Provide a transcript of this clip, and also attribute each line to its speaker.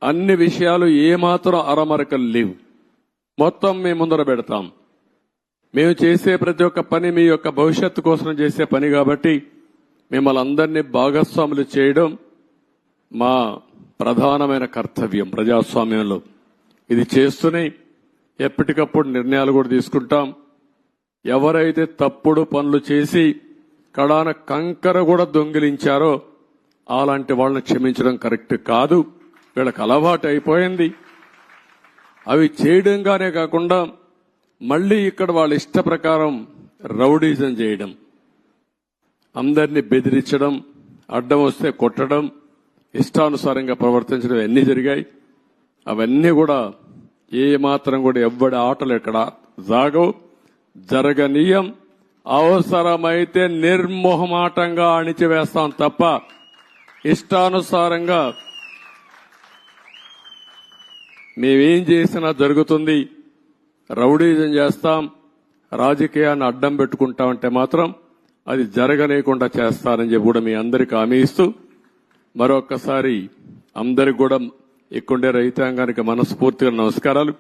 Speaker 1: అన్ని విషయాలు ఏమాత్రం అరమరకలు లేవు. మొత్తం మేము ముందర పెడతాం. మేము చేసే ప్రతి ఒక్క పని మీ యొక్క భవిష్యత్తు కోసం చేసే పని కాబట్టి మిమ్మల్ని అందరినీ భాగస్వాములు చేయడం మా ప్రధానమైన కర్తవ్యం ప్రజాస్వామ్యంలో. ఇది చేస్తూనే ఎప్పటికప్పుడు నిర్ణయాలు కూడా తీసుకుంటాం. ఎవరైతే తప్పుడు పనులు చేసి కడాన కంకర కూడా దొంగిలించారో అలాంటి వాళ్ళని క్షమించడం కరెక్ట్ కాదు. వీళ్ళకి అలవాటు అయిపోయింది. అవి చేయడంగానే కాకుండా మళ్లీ ఇక్కడ వాళ్ళ ఇష్ట ప్రకారం రౌడీజం చేయడం, అందరినీ బెదిరించడం, అడ్డం వస్తే కొట్టడం, ఇష్టానుసారంగా ప్రవర్తించడం అన్నీ జరిగాయి. అవన్నీ కూడా ఏమాత్రం కూడా ఎవ్వడి ఆటలు ఎక్కడ జాగవు, జరగనీయం. అవసరమైతే నిర్మోహమాటంగా అణిచివేస్తాం తప్ప ఇష్టానుసారంగా మేమేం చేసినా జరుగుతుంది. రౌడీజం చేస్తాం, రాజకీయాన్ని అడ్డం పెట్టుకుంటామంటే మాత్రం అది జరగలేకుండా చేస్తారని చెప్పి కూడా మీ అందరికీ హామీ ఇస్తూ మరొక్కసారి అందరికి కూడా ఇక్కడుండే రైతాంగానికి మనస్ఫూర్తిగా నమస్కారాలు.